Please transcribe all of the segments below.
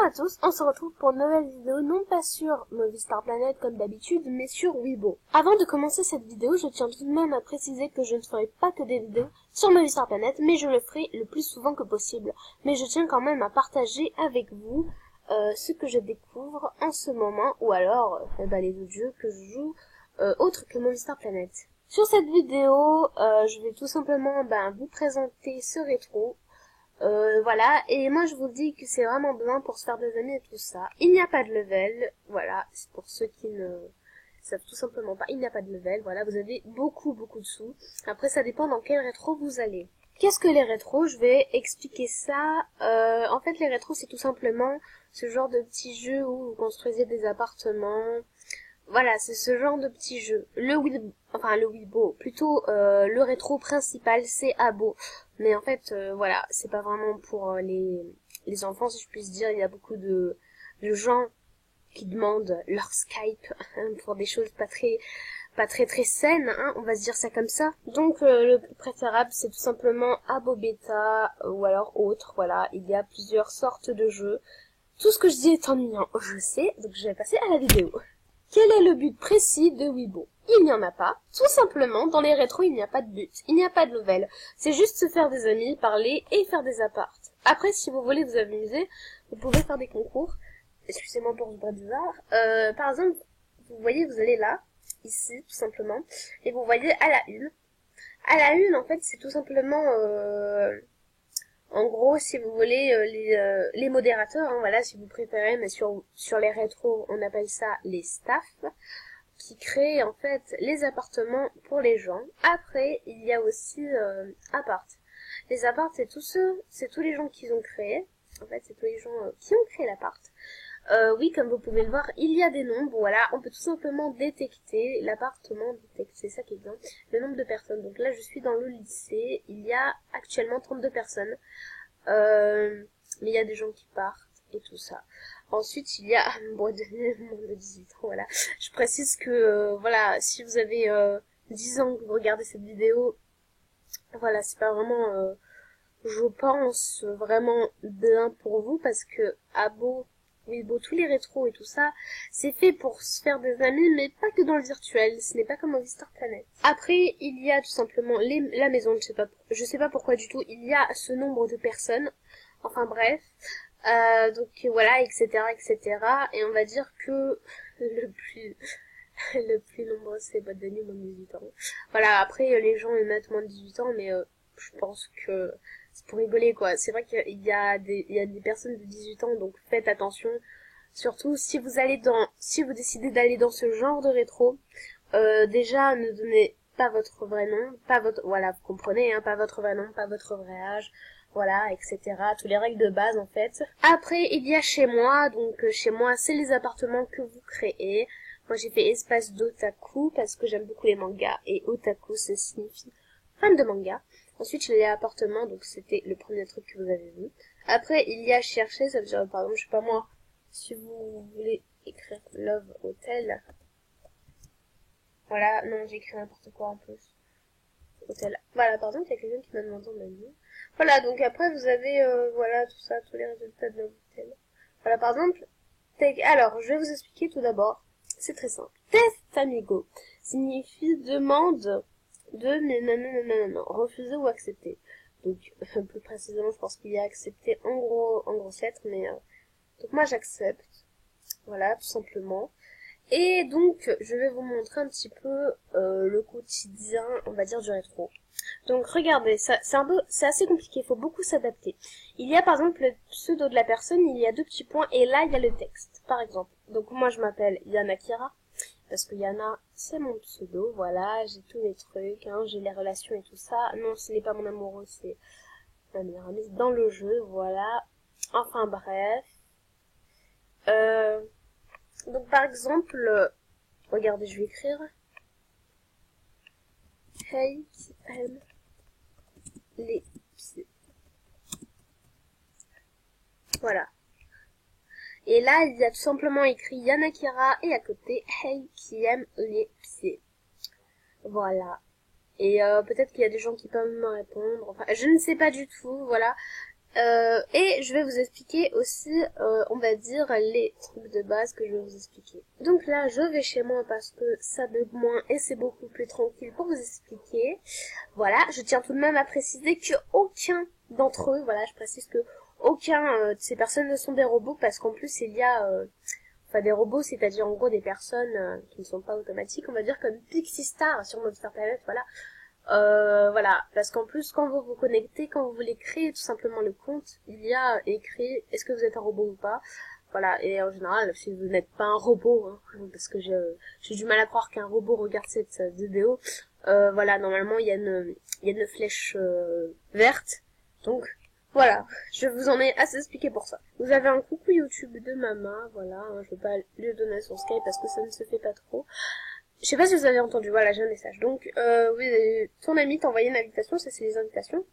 Bonjour à tous, on se retrouve pour une nouvelle vidéo, non pas sur Movistar Planet comme d'habitude, mais sur Weibo. Avant de commencer cette vidéo, je tiens tout de même à préciser que je ne ferai pas que des vidéos sur Movistar Planet, mais je le ferai le plus souvent que possible. Mais je tiens quand même à partager avec vous ce que je découvre en ce moment, ou alors les autres jeux que je joue autres que Movistar Planet. Sur cette vidéo, je vais tout simplement vous présenter ce rétro. Voilà, et moi je vous dis que c'est vraiment bien pour se faire des amis et tout ça. Il n'y a pas de level, voilà, c'est pour ceux qui ne savent tout simplement pas, il n'y a pas de level, voilà, vous avez beaucoup de sous. Après ça dépend dans quel rétro vous allez. Qu'est-ce que les rétros? Je vais expliquer ça. En fait les rétros c'est tout simplement ce genre de petits jeux où vous construisez des appartements. Voilà, c'est ce genre de petits jeux. Le Weibo, plutôt le rétro principal, c'est Abo. Mais en fait, voilà, c'est pas vraiment pour les enfants, si je puis dire. Il y a beaucoup de gens qui demandent leur Skype pour des choses pas très saines, hein, on va se dire ça comme ça. Donc le plus préférable, c'est tout simplement Abo Beta ou alors autre. Voilà, il y a plusieurs sortes de jeux. Tout ce que je dis est ennuyant, je sais, donc je vais passer à la vidéo. Quel est le but précis de Weibo? Il n'y en a pas. Tout simplement, dans les rétros, il n'y a pas de but. Il n'y a pas de level. C'est juste se faire des amis, parler et faire des apparts. Après, si vous voulez vous amuser, vous pouvez faire des concours. Excusez-moi pour ce bras bizarre. Par exemple, vous voyez, vous allez là, ici, tout simplement, et vous voyez à la une. À la une, en fait, c'est tout simplement... En gros, si vous voulez, les modérateurs, hein, voilà, si vous préférez, mais sur les rétros, on appelle ça les staffs, qui créent en fait les appartements pour les gens. Après, il y a aussi appart. Les apparts, c'est tous les gens qui ont créé. En fait, c'est tous les gens qui ont créé l'appart. Oui, comme vous pouvez le voir, il y a des nombres, voilà, on peut tout simplement détecter, l'appartement détecte, c'est ça qui est bien, le nombre de personnes. Donc là, je suis dans le lycée, il y a actuellement 32 personnes, mais il y a des gens qui partent et tout ça. Ensuite, il y a moins de 18 ans, voilà. Je précise que, voilà, si vous avez 10 ans que vous regardez cette vidéo, voilà, c'est pas vraiment, je pense, vraiment bien pour vous, parce que Abo, Weibo, tous les rétros et tout ça, c'est fait pour se faire des amis, mais pas que dans le virtuel, ce n'est pas comme Movistar Planet. Après, il y a tout simplement la maison, je sais pas pourquoi du tout, il y a ce nombre de personnes, enfin bref, donc voilà, etc., et on va dire que le plus nombreux, c'est boîte de nuit, moins de 18 ans. Voilà, après, les gens, ils mettent moins de 18 ans, mais je pense que c'est pour rigoler, quoi. C'est vrai qu'il y a des personnes de 18 ans, donc faites attention. Surtout si vous décidez d'aller dans ce genre de rétro, déjà ne donnez pas votre vrai nom, voilà, vous comprenez, hein, pas votre vrai nom, pas votre vrai âge, voilà, etc. Toutes les règles de base, en fait. Après, il y a chez moi, donc chez moi, c'est les appartements que vous créez. Moi, j'ai fait espace d'otaku parce que j'aime beaucoup les mangas, et otaku, ça signifie fan de manga. Ensuite, il y a appartement, donc c'était le premier truc que vous avez vu. Après, il y a chercher, ça veut dire, par exemple, je sais pas moi, si vous voulez écrire Love Hotel. Voilà, non, j'ai écrit n'importe quoi en plus. Hôtel. Voilà, par exemple, il y a quelqu'un qui m'a demandé mon avis. Voilà, donc après, vous avez, voilà, tout ça, tous les résultats de Love Hotel. Voilà, par exemple, alors, je vais vous expliquer tout d'abord. C'est très simple. Test amigo signifie demande de non, refuser ou accepter. Donc plus précisément, je pense qu'il y a accepté en grosses lettres, mais donc moi j'accepte. Voilà, tout simplement. Et donc je vais vous montrer un petit peu le quotidien, on va dire, du rétro. Donc regardez, c'est assez compliqué, il faut beaucoup s'adapter. Il y a par exemple le pseudo de la personne, il y a deux petits points et là il y a le texte, par exemple. Donc moi je m'appelle Yana Kira, parce que Yana c'est mon pseudo, voilà, j'ai tous les trucs, hein, j'ai les relations et tout ça. Non, ce n'est pas mon amoureux, c'est ma meilleure amie dans le jeu, voilà. Enfin bref. Donc par exemple, regardez, je vais écrire Hey qui aime les pieds. Voilà. Et là, il y a tout simplement écrit Yana Kira et à côté Hey qui aime les pieds. Voilà. Et peut-être qu'il y a des gens qui peuvent me répondre. Enfin, je ne sais pas du tout, voilà. Et je vais vous expliquer aussi, on va dire, les trucs de base que je vais vous expliquer. Donc là, je vais chez moi parce que ça bug moins et c'est beaucoup plus tranquille pour vous expliquer. Voilà, je tiens tout de même à préciser que aucun d'entre eux, voilà, je précise que aucun de ces personnes ne sont des robots parce qu'en plus il y a, enfin des robots, c'est-à-dire en gros des personnes qui ne sont pas automatiques, on va dire comme Pixie Star sur Monster Planet, voilà. Voilà, parce qu'en plus, quand vous vous connectez, quand vous voulez créer tout simplement le compte, il y a écrit est-ce que vous êtes un robot ou pas. Voilà, et en général, si vous n'êtes pas un robot, hein, parce que j'ai du mal à croire qu'un robot regarde cette vidéo, voilà, normalement, il y a une flèche verte, donc voilà, je vous en ai assez expliqué pour ça. Vous avez un coucou YouTube de maman, voilà, hein, je vais pas lui donner son Skype parce que ça ne se fait pas trop. Je sais pas si vous avez entendu, voilà, j'ai un message. Donc, oui, ton ami t'a envoyé une invitation, ça c'est les invitations.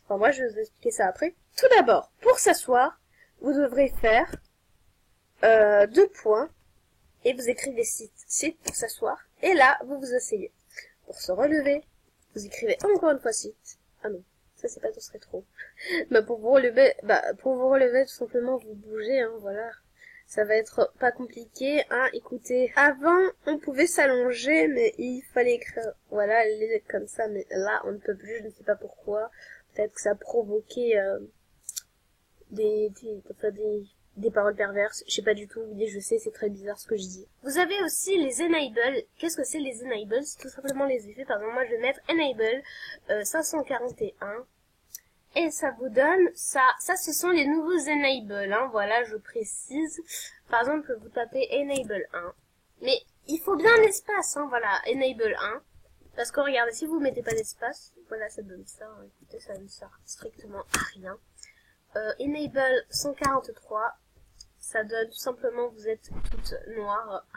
Enfin, moi, je vais vous expliquer ça après. Tout d'abord, pour s'asseoir, vous devrez faire 2 points, et vous écrivez site pour s'asseoir, et là, vous vous asseyez. Pour se relever, vous écrivez encore une fois site. Ah non, ça c'est pas tout rétro. Pour vous relever, tout simplement, vous bougez, hein, voilà. Ça va être pas compliqué, hein, écoutez. Avant, on pouvait s'allonger, mais il fallait écrire, voilà, les lettres comme ça, mais là, on ne peut plus, je ne sais pas pourquoi. Peut-être que ça a provoqué, des paroles perverses. Je sais pas du tout, oui, je sais, c'est très bizarre ce que je dis. Vous avez aussi les enable. Qu'est-ce que c'est les enable? C'est tout simplement les effets. Par exemple, moi, je vais mettre enable, 541. Et ça vous donne, ça ce sont les nouveaux enable, hein, voilà, je précise. Par exemple, vous tapez enable 1. Mais il faut bien l'espace, hein, voilà, enable 1. Parce que regardez, si vous mettez pas d'espace, voilà, ça donne ça, hein, écoutez, ça ne sert strictement à rien. Enable 143, ça donne tout simplement, vous êtes toute noire.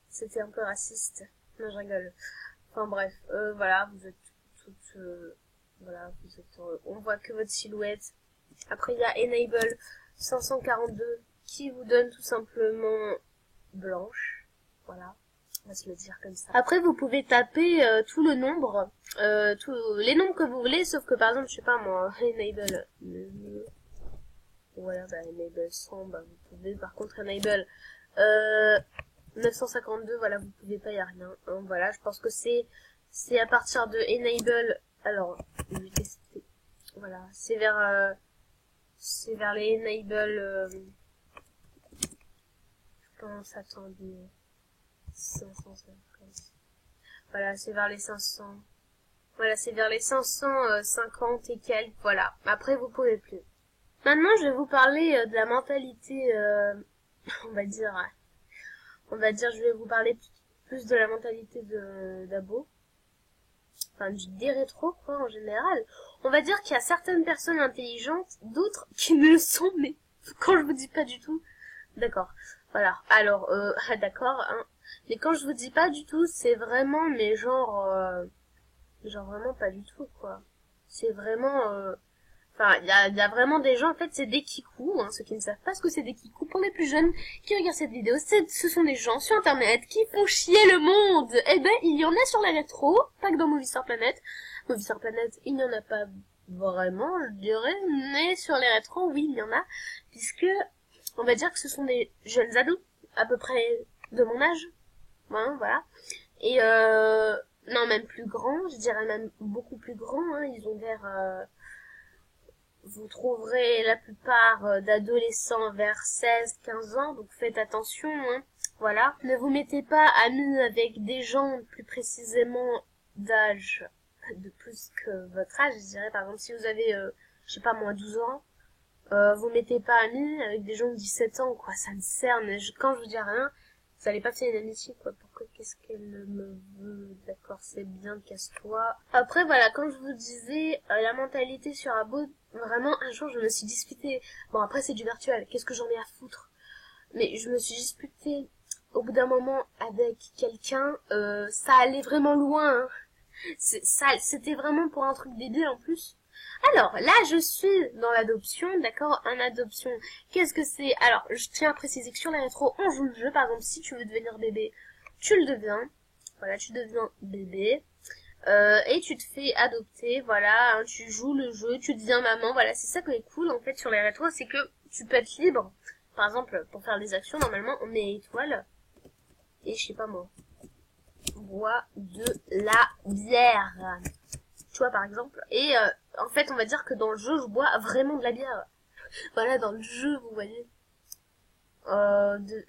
C'était un peu raciste. Non, je rigole. Enfin bref, voilà, vous êtes toute... voilà, vous êtes, on voit que votre silhouette. Après, il y a Enable 542 qui vous donne tout simplement blanche. Voilà, on va se le dire comme ça. Après, vous pouvez taper tout le nombre, tous les nombres que vous voulez, sauf que par exemple, je sais pas moi, Enable, voilà, bah, Enable 100, bah, vous pouvez. Par contre, Enable 952, voilà, vous pouvez pas, y a rien. Hein, voilà, je pense que c'est à partir de Enable. Alors, je vais tester. Voilà, c'est vers les enable. Je pense, attendez. 550. Voilà, c'est vers les 500. Voilà, c'est vers les 550 et quelques. Voilà. Après, vous pouvez plus. Maintenant, je vais vous parler de la mentalité. On va dire, je vais vous parler plus de la mentalité d'Abo. Enfin, des rétros, quoi, en général. On va dire qu'il y a certaines personnes intelligentes, d'autres qui ne le sont, mais quand je vous dis pas du tout, d'accord. Voilà. Alors, d'accord, hein. Mais quand je vous dis pas du tout, c'est vraiment, mais genre vraiment pas du tout, quoi. C'est vraiment, enfin, il y a vraiment des gens, en fait, c'est des kikous, hein, ceux qui ne savent pas ce que c'est des kikous. Pour les plus jeunes qui regardent cette vidéo, ce sont des gens sur Internet qui font chier le monde. Eh ben, il y en a sur la rétro, pas que dans Movie Star Planet. Movie Star Planet, il n'y en a pas vraiment, je dirais, mais sur les rétros, oui, il y en a, puisque, on va dire que ce sont des jeunes ados, à peu près de mon âge, hein, voilà. Et non, même plus grands, je dirais même beaucoup plus grands, hein, ils ont vers... vous trouverez la plupart d'adolescents vers 16-15 ans, donc faites attention, hein. Voilà. Ne vous mettez pas amis avec des gens plus précisément d'âge de plus que votre âge, je dirais. Par exemple, si vous avez, je sais pas moi, 12 ans, vous mettez pas amis avec des gens de 17 ans, quoi. Ça me sert, mais quand je vous dis rien, vous allez pas faire une amitié, quoi. Pourquoi, qu'est-ce qu'elle me veut? D'accord, c'est bien, casse-toi. Après, voilà, comme je vous disais, la mentalité sur Abo, vraiment, un jour, je me suis disputée. Bon, après, c'est du virtuel. Qu'est-ce que j'en ai à foutre? Mais je me suis disputée, au bout d'un moment, avec quelqu'un, ça allait vraiment loin, hein. C'était vraiment pour un truc débile, en plus. Alors, là, je suis dans l'adoption, d'accord, en adoption. Qu'est-ce que c'est? Alors, je tiens à préciser que sur les rétros, on joue le jeu. Par exemple, si tu veux devenir bébé, tu le deviens. Voilà, tu deviens bébé. et tu te fais adopter, voilà, hein, tu joues le jeu, tu deviens maman, voilà, c'est ça qui est cool en fait sur les rétros, c'est que tu peux être libre. Par exemple, pour faire des actions, normalement, on met étoile, et je sais pas moi, bois de la bière, tu vois par exemple, et en fait on va dire que dans le jeu je bois vraiment de la bière, voilà, dans le jeu vous voyez, de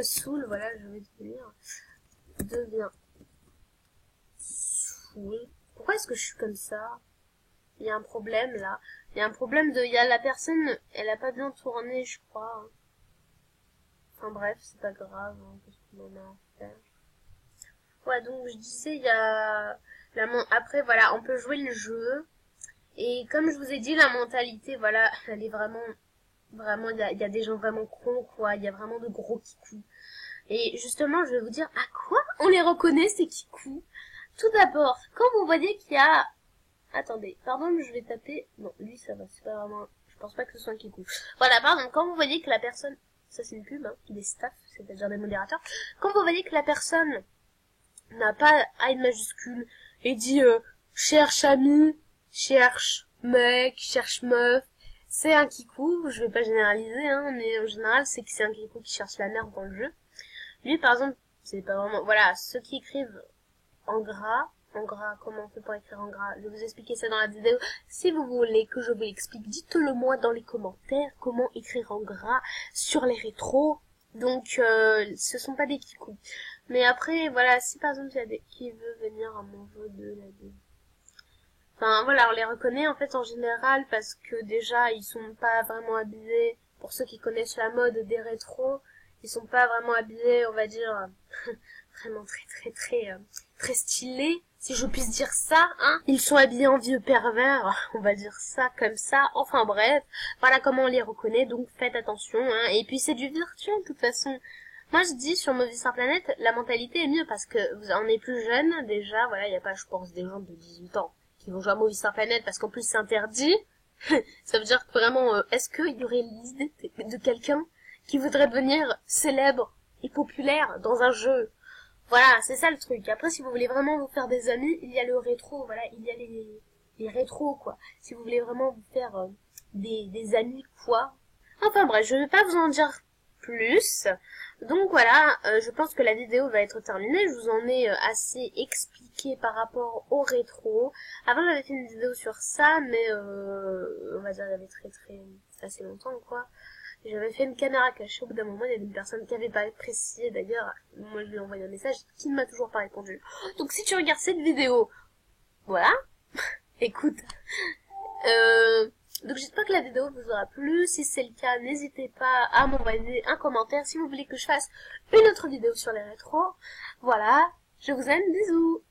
saoul, voilà, je vais deviens saoul. Pourquoi est-ce que je suis comme ça? Il y a un problème là. Il y a un problème il y a la personne, elle a pas bien tourné, je crois. Enfin bref, c'est pas grave, hein, qu'est-ce qu'on en a à faire. Ouais, donc je disais, il y a après voilà, on peut jouer le jeu. Et comme je vous ai dit, la mentalité, voilà, elle est vraiment, il y a des gens vraiment cons, quoi. Il y a vraiment de gros kikous. Et justement, je vais vous dire, à quoi on les reconnaît, ces kikous? Tout d'abord, quand vous voyez qu'il y a... Attendez, pardon, je vais taper... Non, lui, ça va, c'est pas vraiment... Je pense pas que ce soit un kikou. Voilà, pardon, quand vous voyez que la personne... Ça, c'est une pub, hein, des staffs, c'est-à-dire des modérateurs. Quand vous voyez que la personne n'a pas A une majuscule et dit cherche ami, cherche mec, cherche meuf, c'est un kikou. Je vais pas généraliser, hein, mais en général, c'est que c'est un kikou qui cherche la merde dans le jeu. Lui, par exemple, c'est pas vraiment... Voilà, ceux qui écrivent en gras, comment on fait pour écrire en gras? Je vais vous expliquer ça dans la vidéo. Si vous voulez que je vous l'explique, dites-le moi dans les commentaires, comment écrire en gras sur les rétros. Donc, ce sont pas des kikous. Mais après, voilà, si par exemple il y a des qui veut venir à mon jeu de la vie. Enfin, voilà, on les reconnaît en fait en général parce que déjà, ils sont pas vraiment habillés, pour ceux qui connaissent la mode des rétros, ils sont pas vraiment habillés, on va dire, vraiment très stylés, si je puisse dire ça, hein. Ils sont habillés en vieux pervers, on va dire ça comme ça. Enfin bref, voilà comment on les reconnaît, donc faites attention, hein. Et puis c'est du virtuel de toute façon. Moi je dis sur Movistar Planet, la mentalité est mieux parce que on est plus jeune déjà, voilà, il y a pas, je pense, des gens de 18 ans qui vont jouer à Movistar Planet parce qu'en plus c'est interdit. Ça veut dire que vraiment, est-ce qu'il y aurait l'idée de quelqu'un qui voudrait devenir célèbre et populaire dans un jeu? Voilà, c'est ça le truc. Après, si vous voulez vraiment vous faire des amis, il y a le rétro, voilà, il y a les rétros, quoi. Si vous voulez vraiment vous faire des amis, quoi. Enfin bref, je vais pas vous en dire plus. Donc voilà, je pense que la vidéo va être terminée. Je vous en ai assez expliqué par rapport au rétro. Avant, j'avais fait une vidéo sur ça, mais on va dire il y avait assez longtemps, quoi. J'avais fait une caméra cachée, au bout d'un moment, il y avait une personne qui avait pas apprécié, d'ailleurs, moi je lui ai envoyé un message qui ne m'a toujours pas répondu. Donc si tu regardes cette vidéo, voilà, écoute, donc j'espère que la vidéo vous aura plu. Si c'est le cas, n'hésitez pas à m'envoyer un commentaire si vous voulez que je fasse une autre vidéo sur les rétros. Voilà, je vous aime, bisous.